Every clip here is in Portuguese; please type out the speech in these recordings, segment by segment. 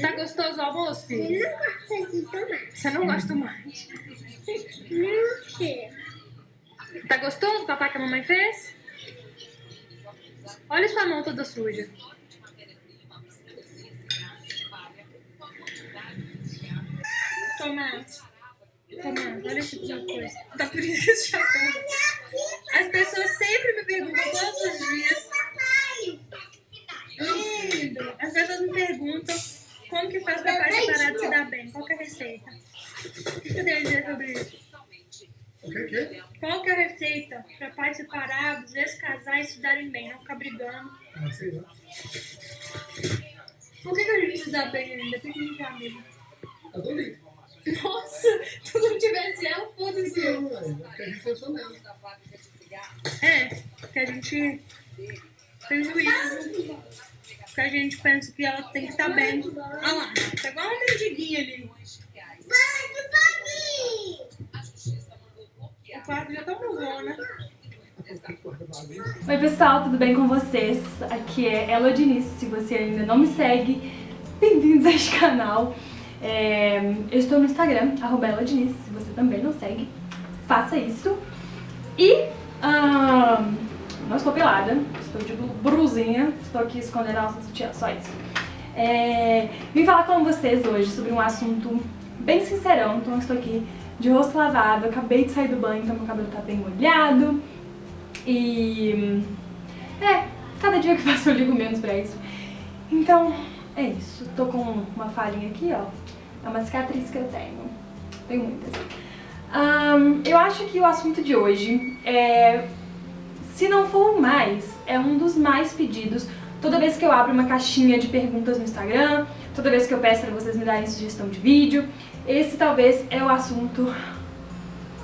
Tá gostoso o almoço, filho? Eu não gosto de tomate. Você não gosta de tomate? Não sei. Tá gostoso o papai que a mamãe fez? Olha sua mão toda suja. Tomate. Olha esse tipo de coisa. Tá por isso que já As pessoas sempre me perguntam todos os dias. As pessoas me perguntam como que faz pra pai separado se dar bem. Qual que é a receita? O que você tem a dizer sobre isso? O que? Qual que é a receita pra pais separados, ex-casais se darem bem, não ficar brigando? Não sei lá. Por que a gente se dá bem ainda? Por que a gente é amigo? Adorei. Nossa, se não tivesse ela, foda-se eu. Não, porque a gente pensou nela. É, que a gente tem juízo. Que a gente pensa que ela tem que estar bem. Olha lá, tá igual uma mendiguinha ali. O quarto já tá mudando, né? Oi pessoal, tudo bem com vocês? Aqui é Ela Diniz, se você ainda não me segue, bem-vindos a este canal. Eu estou no Instagram, @Ela Diniz, se você também não segue, faça isso. E não estou pelada, estou de brusinha, estou aqui escondendo a nossa sutiã, só isso. Vim falar com vocês hoje sobre um assunto bem sincerão, então eu estou aqui de rosto lavado, acabei de sair do banho, então meu cabelo tá bem molhado. E cada dia que passa eu ligo menos pra isso. Então, é isso. Tô com uma falhinha aqui, ó. É uma cicatriz que eu tenho muitas. Eu acho que o assunto de hoje se não for o mais, é um dos mais pedidos. Toda vez que eu abro uma caixinha de perguntas no Instagram, toda vez que eu peço pra vocês me darem sugestão de vídeo, esse talvez é o assunto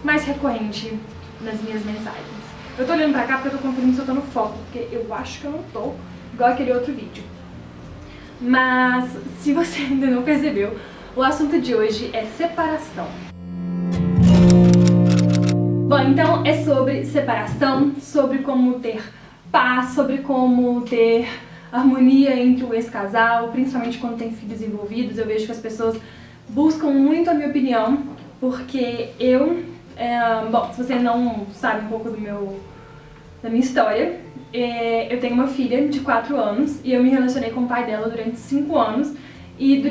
mais recorrente nas minhas mensagens. Eu tô olhando pra cá porque eu tô conferindo se eu tô no foco, porque eu acho que eu não tô, igual aquele outro vídeo. Mas, se você ainda não percebeu, o assunto de hoje é separação. Bom, então é sobre separação, sobre como ter paz, sobre como ter harmonia entre o ex-casal, principalmente quando tem filhos envolvidos. Eu vejo que as pessoas buscam muito a minha opinião, porque bom, se você não sabe um pouco da minha história, eu tenho uma filha de 4 anos e eu me relacionei com o pai dela durante 5 anos. E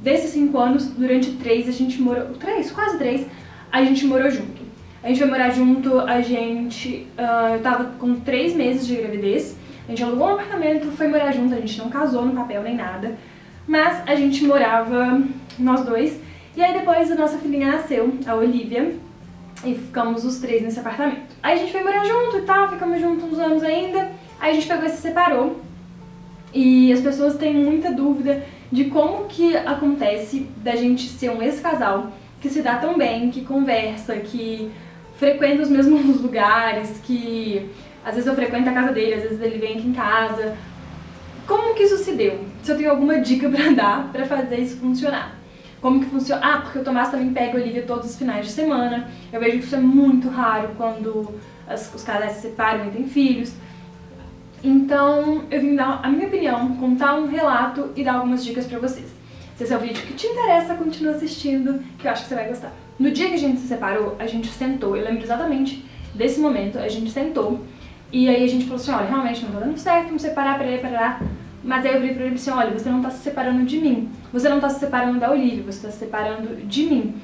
desses 5 anos, durante 3, a gente morou... quase 3, a gente morou junto. A gente foi morar junto, eu tava com 3 meses de gravidez, a gente alugou um apartamento, foi morar junto, a gente não casou no papel nem nada, mas a gente morava, nós dois, e aí depois a nossa filhinha nasceu, a Olivia, e ficamos os 3 nesse apartamento. Aí a gente foi morar junto e tal, ficamos juntos uns anos ainda, aí a gente pegou e se separou, e as pessoas têm muita dúvida de como que acontece da gente ser um ex-casal que se dá tão bem, que conversa, que frequenta os mesmos lugares, que às vezes eu frequento a casa dele, às vezes ele vem aqui em casa. Como que isso se deu? Se eu tenho alguma dica pra dar pra fazer isso funcionar. Como que funciona? Porque o Tomás também pega a Olivia todos os finais de semana. Eu vejo que isso é muito raro quando os casais se separam e têm filhos. Então eu vim dar a minha opinião, contar um relato e dar algumas dicas pra vocês. Se esse é o vídeo que te interessa, continua assistindo, que eu acho que você vai gostar. No dia que a gente se separou, a gente sentou, eu lembro exatamente desse momento, a gente sentou e aí a gente falou assim, olha, realmente não tá dando certo, vamos separar, parar. Mas aí eu virei pra ele assim, olha, você não tá se separando de mim, você não tá se separando da Olivia, você tá se separando de mim.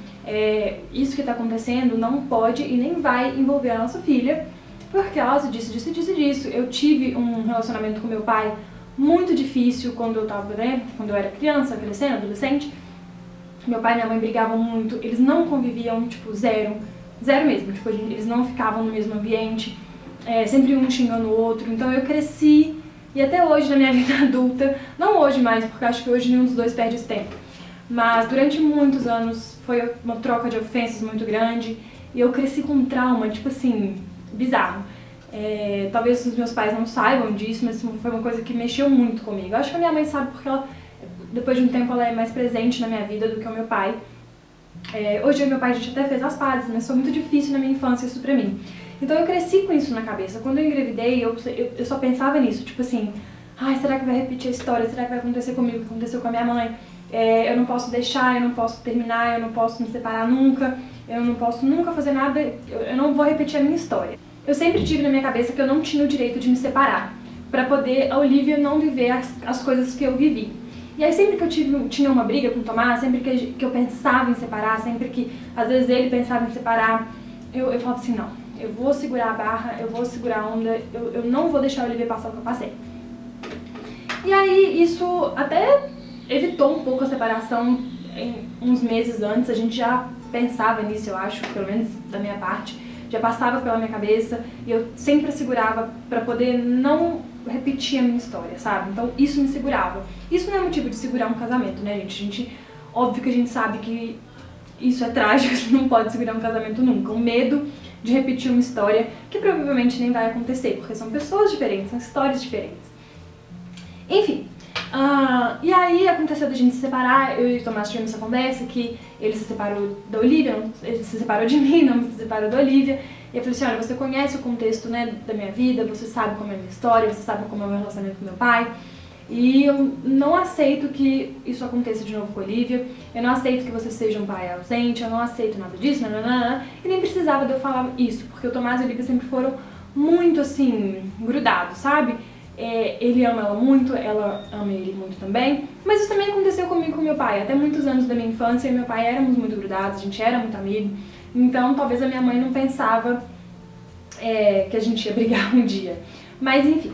Isso que tá acontecendo não pode e nem vai envolver a nossa filha, por causa disso. Eu tive um relacionamento com meu pai muito difícil quando eu era criança, crescendo, adolescente. Meu pai e minha mãe brigavam muito, eles não conviviam, tipo, zero mesmo, tipo, eles não ficavam no mesmo ambiente, sempre um xingando o outro. Então eu cresci, e até hoje na minha vida adulta, não hoje mais, porque acho que hoje nenhum dos dois perde esse tempo, mas durante muitos anos foi uma troca de ofensas muito grande, e eu cresci com um trauma, tipo assim, bizarro. Talvez os meus pais não saibam disso, mas foi uma coisa que mexeu muito comigo. Eu acho que a minha mãe sabe porque depois de um tempo ela é mais presente na minha vida do que o meu pai. Hoje eu e meu pai a gente até fez as pazes, mas foi muito difícil na minha infância isso pra mim. Então eu cresci com isso na cabeça. Quando eu engravidei, eu só pensava nisso, tipo assim, ai, será que vai repetir a história? Será que vai acontecer comigo o que aconteceu com a minha mãe? Eu não posso deixar, eu não posso terminar, eu não posso me separar nunca, eu não posso nunca fazer nada, eu não vou repetir a minha história. Eu sempre tive na minha cabeça que eu não tinha o direito de me separar, pra poder a Olivia não viver as coisas que eu vivi. E aí sempre que eu tinha uma briga com o Tomás, sempre que eu pensava em separar, sempre que às vezes ele pensava em separar, eu falava assim, não, eu vou segurar a barra, eu vou segurar a onda, eu não vou deixar a Olivia passar o que eu passei. E aí isso até evitou um pouco a separação uns meses antes, a gente já pensava nisso, eu acho, pelo menos da minha parte, já passava pela minha cabeça e eu sempre segurava pra poder não repetir a minha história, sabe? Então isso me segurava. Isso não é motivo de segurar um casamento, né, gente? Óbvio que a gente sabe que isso é trágico, você não pode segurar um casamento nunca. O medo de repetir uma história que provavelmente nem vai acontecer, porque são pessoas diferentes, são histórias diferentes. Enfim, e aí aconteceu da gente se separar, eu e o Tomás tivemos essa conversa que ele se separou da Olivia, ele se separou de mim, não se separou da Olivia. E eu falei assim, olha, você conhece o contexto, né, da minha vida, você sabe como é a minha história, você sabe como é o meu relacionamento com meu pai. E eu não aceito que isso aconteça de novo com a Olivia, eu não aceito que você seja um pai ausente, eu não aceito nada disso, nananana. E nem precisava de eu falar isso, porque o Tomás e a Olivia sempre foram muito, assim, grudados, sabe? Ele ama ela muito, ela ama ele muito também. Mas isso também aconteceu comigo e com meu pai. Até muitos anos da minha infância, eu e meu pai éramos muito grudados, a gente era muito amigo. Então talvez a minha mãe não pensava que a gente ia brigar um dia. Mas enfim.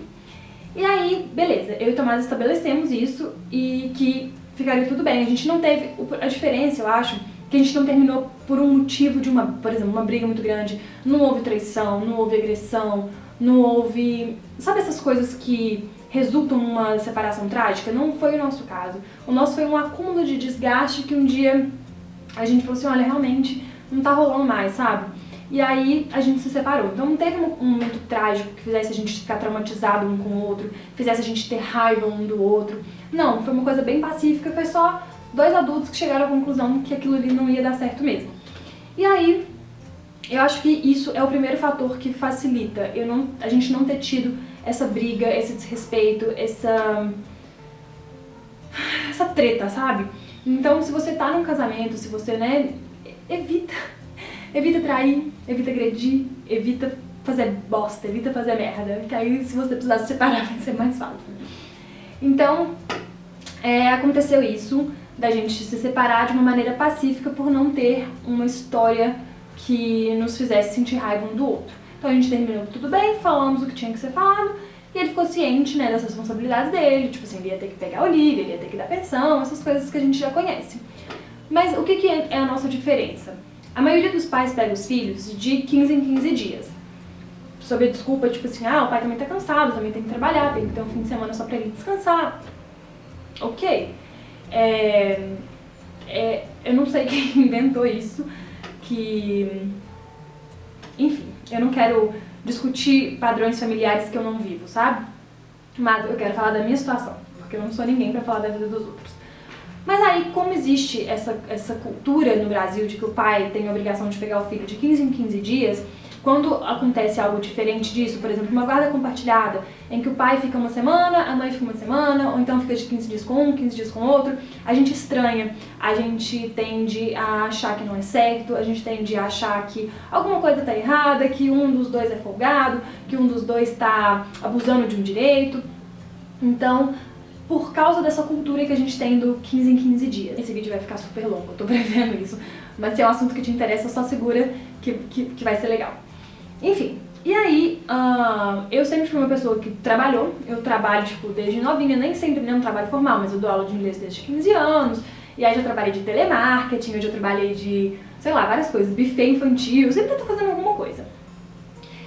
E aí, beleza, eu e o Tomás estabelecemos isso e que ficaria tudo bem. A gente não teve... A diferença, eu acho, que a gente não terminou por um motivo de por exemplo, uma briga muito grande. Não houve traição, não houve agressão, não houve... Sabe essas coisas que resultam numa separação trágica? Não foi o nosso caso. O nosso foi um acúmulo de desgaste que um dia a gente falou assim, olha, realmente não tá rolando mais, sabe? E aí a gente se separou. Então não teve um momento trágico que fizesse a gente ficar traumatizado um com o outro, fizesse a gente ter raiva um do outro. Não, foi uma coisa bem pacífica, foi só dois adultos que chegaram à conclusão que aquilo ali não ia dar certo mesmo. E aí, eu acho que isso é o primeiro fator que facilita a gente não ter tido essa briga, esse desrespeito, essa treta, sabe? Então, se você tá num casamento, se você, né, evita trair, evita agredir, evita fazer bosta, evita fazer merda, que aí se você precisar se separar vai ser mais fácil. Então, aconteceu isso, da gente se separar de uma maneira pacífica por não ter uma história que nos fizesse sentir raiva um do outro. Então a gente terminou tudo bem, falamos o que tinha que ser falado, e ele ficou ciente, né, das responsabilidades dele, tipo assim, ele ia ter que pegar a Olivia, ele ia ter que dar pensão, essas coisas que a gente já conhece. Mas o que é a nossa diferença? A maioria dos pais pega os filhos de 15 em 15 dias. Sob a desculpa, tipo assim, o pai também tá cansado, também tem que trabalhar, tem que ter um fim de semana só pra ele descansar. Ok. Eu não sei quem inventou isso, enfim, eu não quero discutir padrões familiares que eu não vivo, sabe? Mas eu quero falar da minha situação, porque eu não sou ninguém pra falar da vida dos outros. Mas aí, como existe essa cultura no Brasil de que o pai tem a obrigação de pegar o filho de 15 em 15 dias, quando acontece algo diferente disso, por exemplo, uma guarda compartilhada, em que o pai fica uma semana, a mãe fica uma semana, ou então fica de 15 dias com um, 15 dias com outro, a gente estranha, a gente tende a achar que não é certo, a gente tende a achar que alguma coisa tá errada, que um dos dois é folgado, que um dos dois tá abusando de um direito. Então, por causa dessa cultura que a gente tem do 15 em 15 dias. Esse vídeo vai ficar super longo, eu tô prevendo isso, mas se é um assunto que te interessa, só segura que vai ser legal. Enfim, e aí, eu sempre fui uma pessoa que trabalhou, eu trabalho, tipo, desde novinha, nem sempre nem um trabalho formal, mas eu dou aula de inglês desde 15 anos, e aí já trabalhei de telemarketing, eu já trabalhei de, sei lá, várias coisas, buffet infantil, sempre tô fazendo alguma coisa.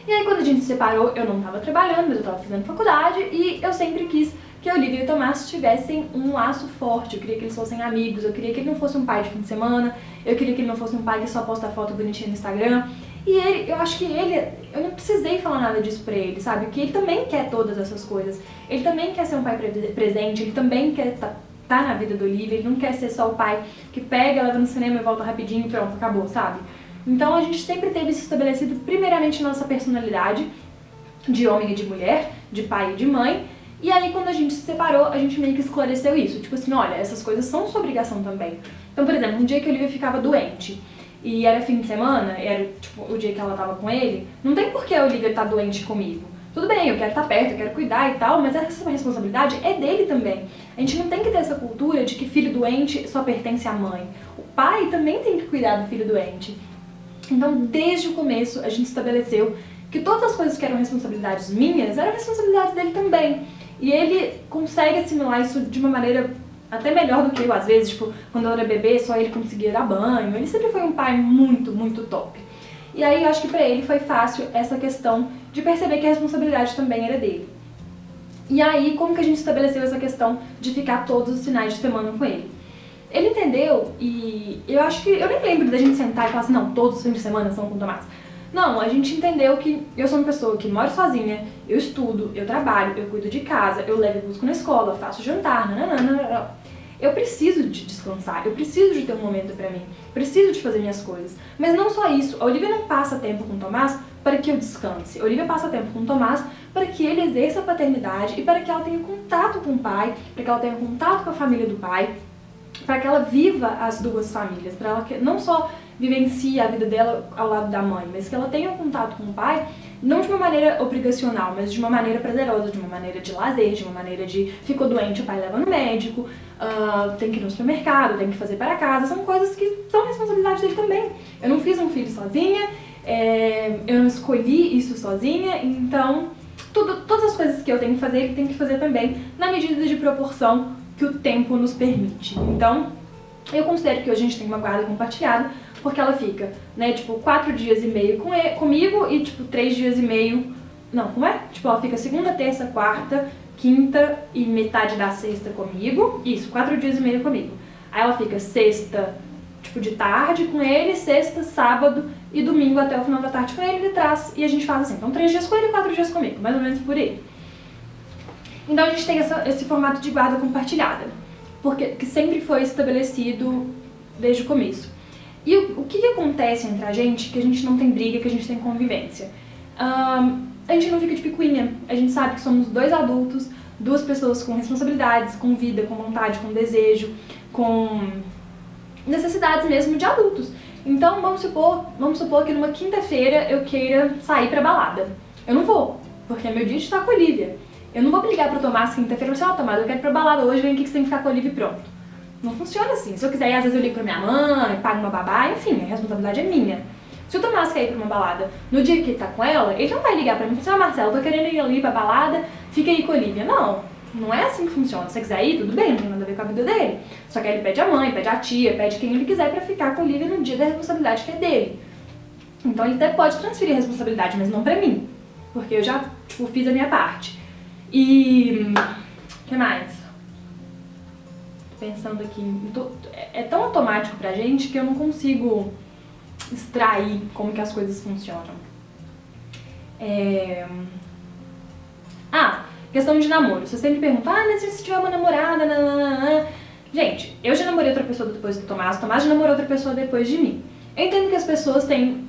E aí quando a gente se separou, eu não tava trabalhando, mas eu tava fazendo faculdade, e eu sempre quis que a Olivia e o Tomás tivessem um laço forte, eu queria que eles fossem amigos, eu queria que ele não fosse um pai de fim de semana, eu queria que ele não fosse um pai que só posta foto bonitinha no Instagram. E eu acho que eu não precisei falar nada disso pra ele, sabe? Que ele também quer todas essas coisas. Ele também quer ser um pai presente, ele também quer tá na vida do Olivia, ele não quer ser só o pai que pega, leva no cinema e volta rapidinho e pronto, acabou, sabe? Então a gente sempre teve isso estabelecido primeiramente na nossa personalidade, de homem e de mulher, de pai e de mãe, E aí, quando a gente se separou, a gente meio que esclareceu isso. Tipo assim, olha, essas coisas são sua obrigação também. Então, por exemplo, um dia que a Olivia ficava doente e era fim de semana, era tipo o dia que ela tava com ele, não tem por que a Olivia tá doente comigo. Tudo bem, eu quero estar perto, eu quero cuidar e tal, mas essa responsabilidade é dele também. A gente não tem que ter essa cultura de que filho doente só pertence à mãe. O pai também tem que cuidar do filho doente. Então, desde o começo, a gente estabeleceu que todas as coisas que eram responsabilidades minhas eram responsabilidades dele também. E ele consegue assimilar isso de uma maneira até melhor do que eu, às vezes, tipo, quando eu era bebê, só ele conseguia dar banho. Ele sempre foi um pai muito, muito top. E aí, eu acho que pra ele foi fácil essa questão de perceber que a responsabilidade também era dele. E aí, como que a gente estabeleceu essa questão de ficar todos os finais de semana com ele? Ele entendeu e eu acho que... Eu nem lembro da gente sentar e falar assim, não, todos os fins de semana são com o Tomás. Não, a gente entendeu que eu sou uma pessoa que mora sozinha, eu estudo, eu trabalho, eu cuido de casa, eu levo e busco na escola, faço jantar, nananana. Eu preciso de descansar, eu preciso de ter um momento pra mim, preciso de fazer minhas coisas. Mas não só isso, a Olivia não passa tempo com o Tomás para que eu descanse. A Olivia passa tempo com o Tomás para que ele exerça a paternidade e para que ela tenha contato com o pai, para que ela tenha contato com a família do pai, para que ela viva as duas famílias, para ela não só vivencie a vida dela ao lado da mãe, mas que ela tenha contato com o pai, não de uma maneira obrigacional, mas de uma maneira prazerosa, de uma maneira de lazer, de uma maneira de ficou doente, o pai leva no médico, tem que ir no supermercado, tem que fazer para casa, são coisas que são responsabilidade dele também. Eu não fiz um filho sozinha, eu não escolhi isso sozinha, então todas as coisas que eu tenho que fazer, ele tem que fazer também, na medida de proporção que o tempo nos permite. Então, eu considero que hoje a gente tem uma guarda compartilhada, porque ela fica, né, tipo, 4 dias e meio comigo e, tipo, 3 dias e meio... Não, como é? Tipo, ela fica segunda, terça, quarta, quinta e metade da sexta comigo. Isso, 4 dias e meio comigo. Aí ela fica sexta, tipo, de tarde com ele, sexta, sábado e domingo até o final da tarde com ele, ele traz e a gente faz assim. Então, 3 dias com ele e 4 dias comigo, mais ou menos por aí. Então a gente tem esse formato de guarda compartilhada, porque que sempre foi estabelecido desde o começo. E o que acontece entre a gente, que a gente não tem briga, que a gente tem convivência? A gente não fica de picuinha, a gente sabe que somos 2 adultos, 2 pessoas com responsabilidades, com vida, com vontade, com desejo, com necessidades mesmo de adultos. Então vamos supor que numa quinta-feira eu queira sair pra balada. Eu não vou, porque é meu dia de estar com a Olivia. Eu não vou ligar pro Tomás quinta-feira e falar assim, ó, Tomás, eu quero ir pra balada hoje, vem aqui que você tem que ficar com a Olivia e pronto. Não funciona assim. Se eu quiser ir, às vezes eu ligo pra minha mãe, pago uma babá, enfim, a responsabilidade é minha. Se o Tomás quer ir pra uma balada no dia que ele tá com ela, ele não vai ligar pra mim e falar assim, ó, Marcelo, tô querendo ir ali pra balada, fica aí com a Olivia. Não, não é assim que funciona. Se você quiser ir, tudo bem, não tem nada a ver com a vida dele. Só que aí ele pede a mãe, pede a tia, pede quem ele quiser pra ficar com a Olivia no dia da responsabilidade que é dele. Então ele até pode transferir a responsabilidade, mas não pra mim. Porque eu já, tipo, fiz a minha parte. E... o que mais? Pensando aqui, é tão automático pra gente que eu não consigo extrair como que as coisas funcionam. Questão de namoro. Você sempre pergunta, mas se tiver uma namorada, nananana. Gente, eu já namorei outra pessoa depois do Tomás, o Tomás já namorou outra pessoa depois de mim. Eu entendo que as pessoas têm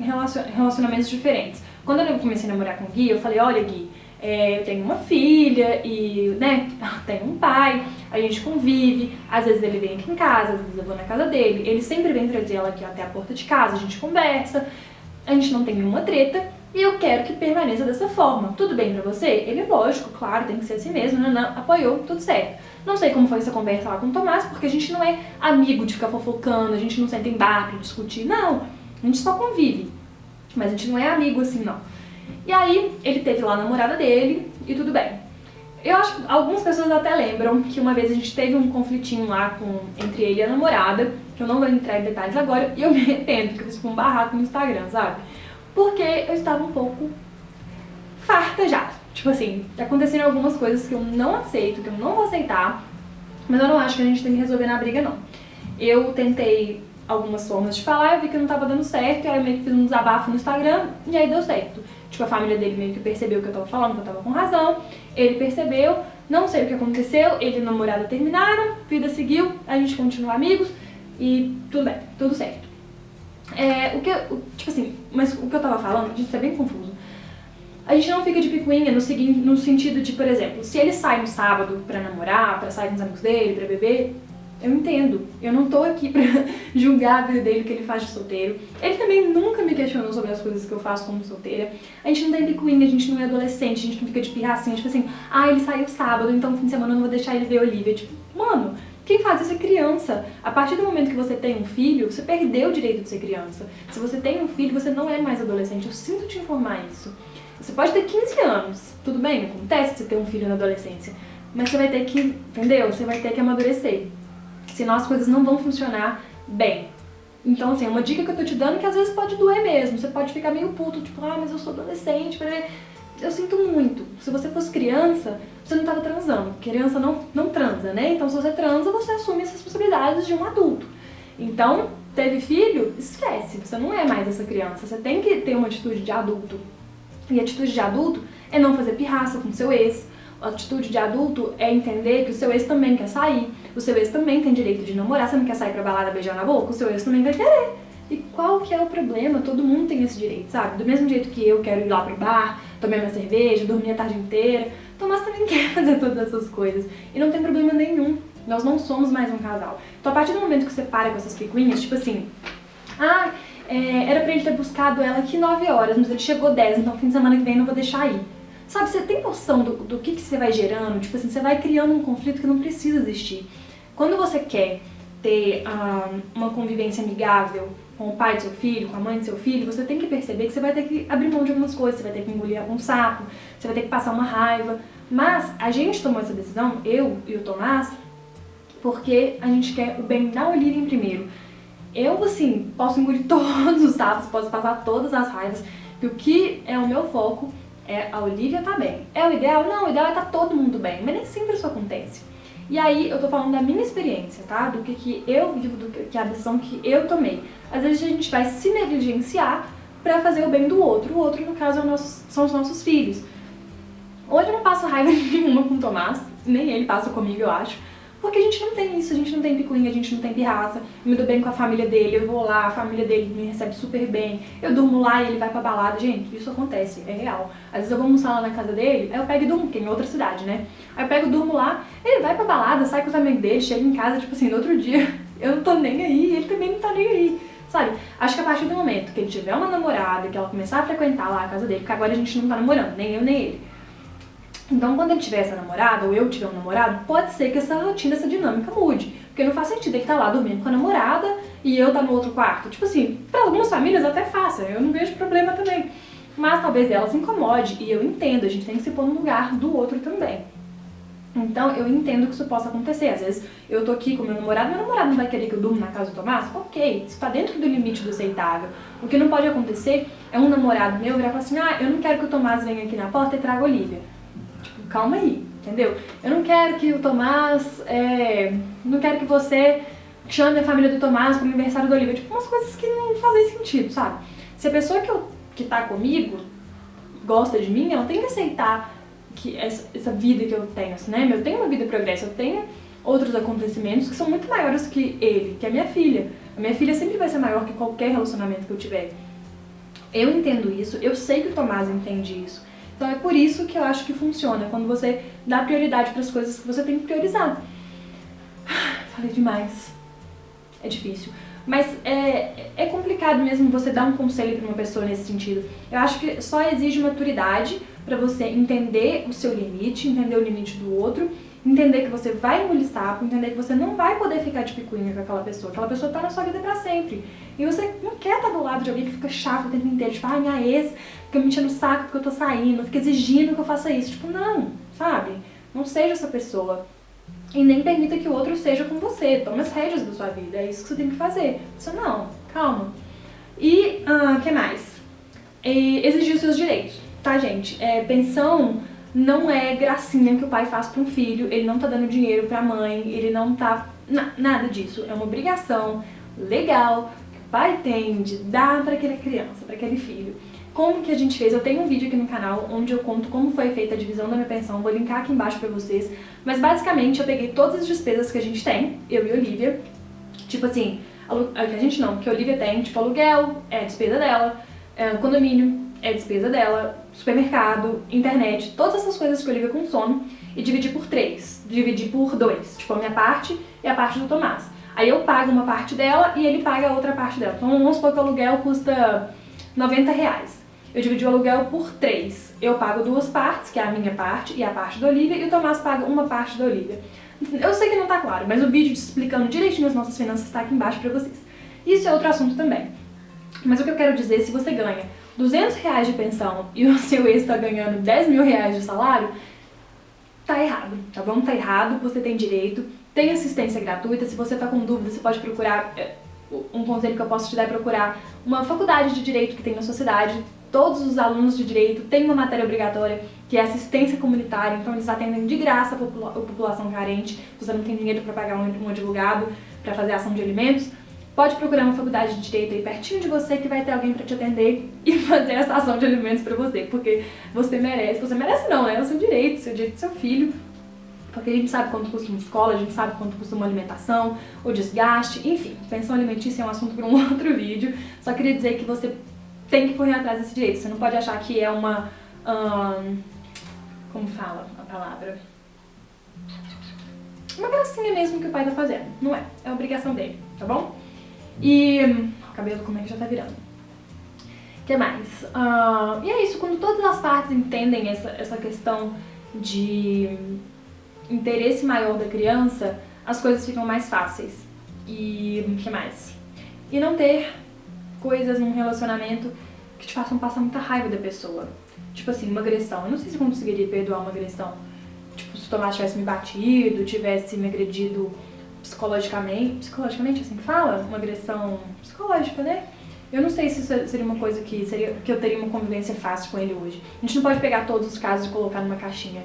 relacionamentos diferentes. Quando eu comecei a namorar com o Gui, eu falei, olha Gui, eu tenho uma filha e, né, tenho um pai, a gente convive, às vezes ele vem aqui em casa, às vezes eu vou na casa dele, ele sempre vem trazer ela aqui até a porta de casa, a gente conversa, a gente não tem nenhuma treta e eu quero que permaneça dessa forma. Tudo bem pra você? Ele, lógico, claro, tem que ser assim mesmo, não, apoiou, tudo certo. Não sei como foi essa conversa lá com o Tomás, porque a gente não é amigo de ficar fofocando, a gente não senta em bar pra discutir, não, a gente só convive, mas a gente não é amigo assim, não. E aí, ele teve lá a namorada dele e tudo bem. Eu acho que algumas pessoas até lembram que uma vez a gente teve um conflitinho lá entre ele e a namorada, que eu não vou entrar em detalhes agora, e eu me arrependo, que eu fiz um barraco no Instagram, sabe? Porque eu estava um pouco farta já. Tipo assim, aconteceram algumas coisas que eu não aceito, que eu não vou aceitar, mas eu não acho que a gente tem que resolver na briga, não. Eu tentei algumas formas de falar, eu vi que não tava dando certo, e aí eu meio que fiz um desabafo no Instagram, e aí deu certo. Tipo, a família dele meio que percebeu que eu tava falando, que eu tava com razão, ele percebeu, não sei o que aconteceu, ele e a namorada terminaram, vida seguiu, a gente continua amigos, e tudo bem, tudo certo. Tipo assim, mas o que eu tava falando, gente, isso é bem confuso. A gente não fica de picuinha no sentido de, por exemplo, se ele sai no sábado pra namorar, pra sair com os amigos dele, pra beber, eu entendo. Eu não tô aqui pra julgar a vida dele, o que ele faz de solteiro. Ele também nunca me questionou sobre as coisas que eu faço como solteira. A gente não tem picuinha, a gente não é adolescente, a gente não fica de pirracinha, tipo assim, ele saiu sábado, então no fim de semana eu não vou deixar ele ver a Olivia. Tipo, mano, quem faz isso é criança. A partir do momento que você tem um filho, você perdeu o direito de ser criança. Se você tem um filho, você não é mais adolescente. Eu sinto te informar isso. Você pode ter 15 anos, tudo bem, acontece você ter um filho na adolescência, mas você vai ter que, entendeu? Você vai ter que amadurecer. Senão as coisas não vão funcionar bem. Então, assim, é uma dica que eu tô te dando que às vezes pode doer mesmo. Você pode ficar meio puto, tipo, mas eu sou adolescente. Eu sinto muito. Se você fosse criança, você não tava transando. Criança não transa, né? Então, se você transa, você assume essas responsabilidades de um adulto. Então, teve filho? Esquece. Você não é mais essa criança. Você tem que ter uma atitude de adulto. E a atitude de adulto é não fazer pirraça com seu ex. A atitude de adulto é entender que o seu ex também quer sair. O seu ex também tem direito de namorar. Você não quer sair pra balada beijar na boca? O seu ex também vai querer. E qual que é o problema? Todo mundo tem esse direito, sabe? Do mesmo jeito que eu quero ir lá pro bar, tomar minha cerveja, dormir a tarde inteira, Tomás também quer fazer todas essas coisas. E não tem problema nenhum. Nós não somos mais um casal. Então a partir do momento que você para com essas picuinhas, tipo assim, era pra ele ter buscado ela aqui 9 horas, mas ele chegou 10, então fim de semana que vem eu não vou deixar ir. Sabe, você tem noção do que você vai gerando? Tipo assim, você vai criando um conflito que não precisa existir. Quando você quer ter uma convivência amigável com o pai do seu filho, com a mãe do seu filho, você tem que perceber que você vai ter que abrir mão de algumas coisas, você vai ter que engolir algum sapo, você vai ter que passar uma raiva. Mas a gente tomou essa decisão, eu e o Tomás, porque a gente quer o bem da Olivia em primeiro. Eu, assim, posso engolir todos os sapos, posso passar todas as raivas, e o que é o meu foco é a Olivia tá bem. É o ideal? Não, o ideal é tá todo mundo bem, mas nem sempre isso acontece. E aí eu tô falando da minha experiência, tá? Do que eu vivo, que é a decisão que eu tomei. Às vezes a gente vai se negligenciar pra fazer o bem do outro. O outro, no caso, são os nossos filhos. Hoje eu não passo raiva nenhuma com o Tomás, nem ele passa comigo, eu acho. Porque a gente não tem isso, a gente não tem picuinha, a gente não tem pirraça. Eu me dou bem com a família dele, eu vou lá, a família dele me recebe super bem. Eu durmo lá e ele vai pra balada. Gente, isso acontece, é real. Às vezes eu vou almoçar lá na casa dele, aí eu pego e durmo, porque é em outra cidade, né? Aí eu pego e durmo lá, ele vai pra balada, sai com os amigos dele, chega em casa, tipo assim, no outro dia, eu não tô nem aí, ele também não tá nem aí. Sabe? Acho que a partir do momento que ele tiver uma namorada, que ela começar a frequentar lá a casa dele, porque agora a gente não tá namorando, nem eu nem ele. Então, quando ele tiver essa namorada, ou eu tiver um namorado, pode ser que essa rotina, essa dinâmica mude. Porque não faz sentido ele estar lá dormindo com a namorada e eu estar no outro quarto. Tipo assim, pra algumas famílias até fácil, eu não vejo problema também. Mas talvez ela se incomode, e eu entendo, a gente tem que se pôr no lugar do outro também. Então, eu entendo que isso possa acontecer. Às vezes, eu tô aqui com meu namorado não vai querer que eu durma na casa do Tomás? Ok, isso tá dentro do limite do aceitável. O que não pode acontecer é um namorado meu virar e falar assim, eu não quero que o Tomás venha aqui na porta e traga a Olivia. Calma aí, entendeu? Eu não quero que o Tomás, não quero que você chame a família do Tomás pro aniversário da Olivia. Tipo, umas coisas que não fazem sentido, sabe? Se a pessoa que tá comigo gosta de mim, ela tem que aceitar que essa vida que eu tenho, né? Eu tenho uma vida progressa, eu tenho outros acontecimentos que são muito maiores que ele, que é a minha filha. A minha filha sempre vai ser maior que qualquer relacionamento que eu tiver. Eu entendo isso, eu sei que o Tomás entende isso. Então é por isso que eu acho que funciona, quando você dá prioridade para as coisas que você tem que priorizar. Falei demais. É difícil. Mas é complicado mesmo você dar um conselho para uma pessoa nesse sentido. Eu acho que só exige maturidade para você entender o seu limite, entender o limite do outro, entender que você vai engolir sapo, entender que você não vai poder ficar de picuinha com aquela pessoa. Aquela pessoa tá na sua vida pra sempre. E você não quer estar do lado de alguém que fica chato o tempo inteiro, tipo, minha ex fica me enchendo o saco porque eu tô saindo, fica exigindo que eu faça isso. Tipo, não, sabe? Não seja essa pessoa. E nem permita que o outro seja com você. Tome as rédeas da sua vida, é isso que você tem que fazer. Isso não, calma. E, que mais? Exigir os seus direitos, tá, gente? Pensão não é gracinha que o pai faz para um filho, ele não tá dando dinheiro pra mãe, ele não tá... nada disso. É uma obrigação legal que o pai tem de dar pra aquela criança, pra aquele filho. Como que a gente fez? Eu tenho um vídeo aqui no canal onde eu conto como foi feita a divisão da minha pensão, vou linkar aqui embaixo pra vocês. Mas basicamente eu peguei todas as despesas que a gente tem, eu e a Olivia, tipo assim, que a gente não, que a Olivia tem, tipo aluguel, despesa dela, condomínio, é a despesa dela, supermercado, internet, todas essas coisas que a Olivia consome e dividir por 3, dividir por 2, tipo a minha parte e a parte do Tomás. Aí eu pago uma parte dela e ele paga a outra parte dela. Então vamos supor que o aluguel custa R$90. Eu dividi o aluguel por 3. Eu pago 2 partes, que é a minha parte e a parte da Olivia, e o Tomás paga uma parte da Olivia. Eu sei que não tá claro, mas o vídeo explicando direitinho as nossas finanças tá aqui embaixo pra vocês. Isso é outro assunto também. Mas o que eu quero dizer, se você ganha R$200 de pensão e o seu ex tá ganhando R$10.000 de salário, tá errado, tá bom? Tá errado, você tem direito, tem assistência gratuita. Se você tá com dúvida, você pode procurar, um conselho que eu posso te dar é procurar uma faculdade de direito que tem na sua cidade. Todos os alunos de direito têm uma matéria obrigatória, que é assistência comunitária, então eles atendem de graça a população carente. Se você não tem dinheiro para pagar um advogado para fazer ação de alimentos, pode procurar uma faculdade de direito aí pertinho de você, que vai ter alguém para te atender e fazer essa ação de alimentos para você, porque você merece. Você merece não, é o seu direito do seu filho. Porque a gente sabe quanto custa uma escola, a gente sabe quanto custa uma alimentação, o desgaste, enfim. Pensão alimentícia é um assunto para um outro vídeo. Só queria dizer que você tem que correr atrás desse direito. Você não pode achar que é uma... como fala a palavra? Uma gracinha mesmo que o pai tá fazendo. Não é. É obrigação dele, tá bom? E... o cabelo como é que já tá virando? O que mais? E é isso. Quando todas as partes entendem essa questão de interesse maior da criança, as coisas ficam mais fáceis. E o que mais? E não ter coisas num relacionamento que te façam passar muita raiva da pessoa. Tipo assim, uma agressão. Eu não sei se eu conseguiria perdoar uma agressão. Tipo, se o Tomás tivesse me batido, tivesse me agredido psicologicamente. Psicologicamente, assim que fala? Uma agressão psicológica, né? Eu não sei se isso seria uma coisa que eu teria uma convivência fácil com ele hoje. A gente não pode pegar todos os casos e colocar numa caixinha.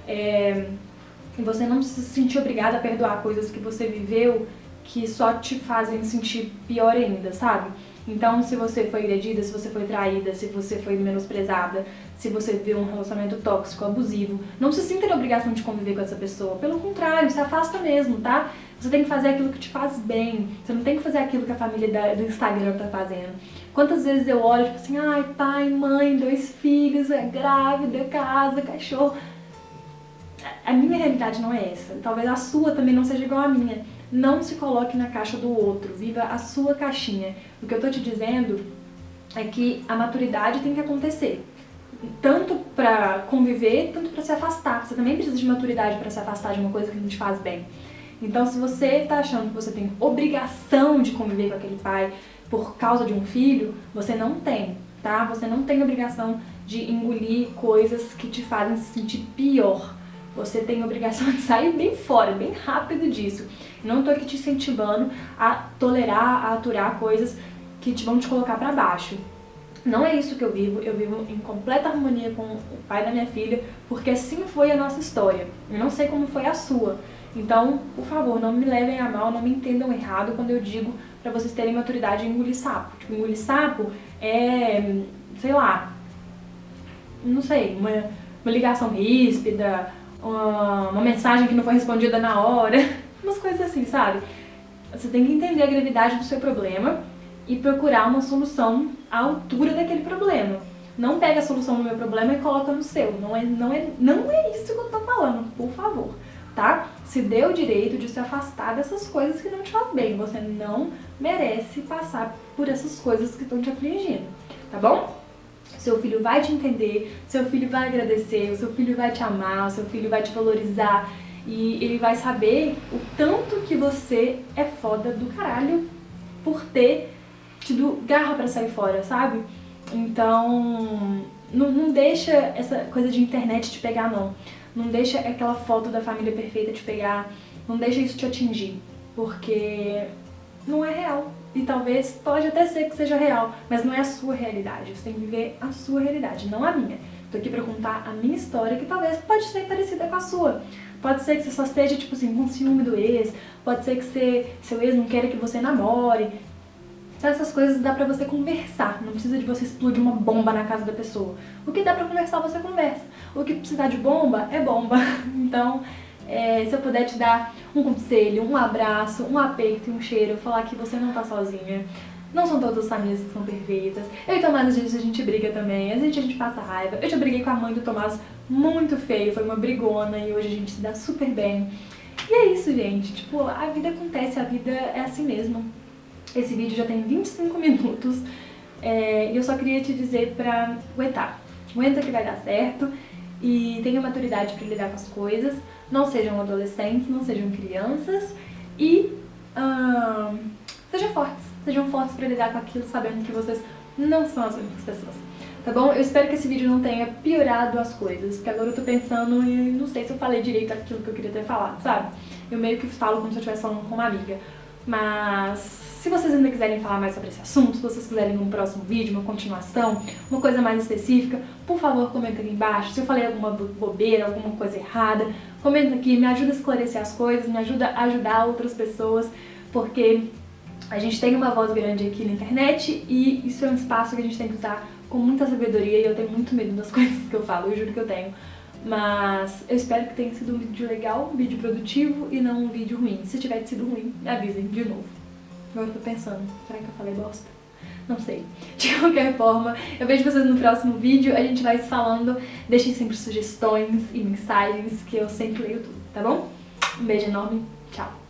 E você não se sentir obrigada a perdoar coisas que você viveu que só te fazem sentir pior ainda, sabe? Então, se você foi agredida, se você foi traída, se você foi menosprezada, se você viveu um relacionamento tóxico, abusivo, não se sinta na obrigação de conviver com essa pessoa. Pelo contrário, se afasta mesmo, tá? Você tem que fazer aquilo que te faz bem. Você não tem que fazer aquilo que a família do Instagram tá fazendo. Quantas vezes eu olho, tipo assim, ai, pai, mãe, 2 filhos, é grávida, casa, cachorro. A minha realidade não é essa. Talvez a sua também não seja igual à minha. Não se coloque na caixa do outro, viva a sua caixinha. O que eu tô te dizendo é que a maturidade tem que acontecer. Tanto pra conviver, tanto pra se afastar. Você também precisa de maturidade pra se afastar de uma coisa que não te faz bem. Então, se você tá achando que você tem obrigação de conviver com aquele pai por causa de um filho, você não tem, tá? Você não tem obrigação de engolir coisas que te fazem se sentir pior. Você tem a obrigação de sair bem fora, bem rápido disso. Não tô aqui te incentivando a tolerar, a aturar coisas que vão te colocar pra baixo. Não é isso que eu vivo em completa harmonia com o pai da minha filha, porque assim foi a nossa história. Eu não sei como foi a sua. Então, por favor, não me levem a mal, não me entendam errado quando eu digo pra vocês terem maturidade em engolir sapo. Tipo, engolir sapo é, sei lá, não sei, uma ligação ríspida, uma mensagem que não foi respondida na hora, umas coisas assim, sabe? Você tem que entender a gravidade do seu problema e procurar uma solução à altura daquele problema. Não pega a solução do meu problema e coloca no seu. Não é isso que eu tô falando, por favor, tá? Se dê o direito de se afastar dessas coisas que não te faz bem. Você não merece passar por essas coisas que estão te afligindo, tá bom? Seu filho vai te entender, seu filho vai agradecer, o seu filho vai te amar, o seu filho vai te valorizar e ele vai saber o tanto que você é foda do caralho por ter tido garra pra sair fora, sabe? Então, não deixa essa coisa de internet te pegar, não. Não deixa aquela foto da família perfeita te pegar, não deixa isso te atingir, porque não é real. E talvez, pode até ser que seja real, mas não é a sua realidade. Você tem que viver a sua realidade, não a minha. Tô aqui pra contar a minha história, que talvez pode ser parecida com a sua. Pode ser que você só esteja, tipo assim, com ciúme do ex. Pode ser que seu ex não queira que você namore. Então essas coisas dá pra você conversar. Não precisa de você explodir uma bomba na casa da pessoa. O que dá pra conversar, você conversa. O que precisar de bomba, é bomba. Então... se eu puder te dar um conselho, um abraço, um aperto e um cheiro, falar que você não tá sozinha, Não são todas as famílias que são perfeitas. Eu e Tomás, às vezes, a gente briga também. Às vezes a gente passa raiva. Eu já briguei com a mãe do Tomás muito feio. Foi uma brigona e hoje a gente se dá super bem. E é isso, gente. Tipo, a vida acontece. A vida é assim mesmo. Esse vídeo já tem 25 minutos. E eu só queria te dizer pra aguentar. Aguenta que vai dar certo. E tenha maturidade pra lidar com as coisas. Não sejam adolescentes, não sejam crianças. E sejam fortes pra lidar com aquilo, sabendo que vocês não são as únicas pessoas, tá bom? Eu espero que esse vídeo não tenha piorado as coisas, porque agora eu tô pensando e não sei se eu falei direito aquilo que eu queria ter falado, sabe? Eu meio que falo como se eu estivesse falando com uma amiga, mas se vocês ainda quiserem falar mais sobre esse assunto, se vocês quiserem um próximo vídeo, uma continuação, uma coisa mais específica, por favor, comenta aqui embaixo. Se eu falei alguma bobeira, alguma coisa errada, comenta aqui, me ajuda a esclarecer as coisas, me ajuda a ajudar outras pessoas, porque a gente tem uma voz grande aqui na internet e isso é um espaço que a gente tem que usar com muita sabedoria e eu tenho muito medo das coisas que eu falo, eu juro que eu tenho. Mas eu espero que tenha sido um vídeo legal, um vídeo produtivo e não um vídeo ruim. Se tiver sido ruim, me avisem de novo. Agora eu tô pensando, será que eu falei bosta? Não sei. De qualquer forma, eu vejo vocês no próximo vídeo, a gente vai se falando. Deixem sempre sugestões e mensagens que eu sempre leio tudo, tá bom? Um beijo enorme, tchau!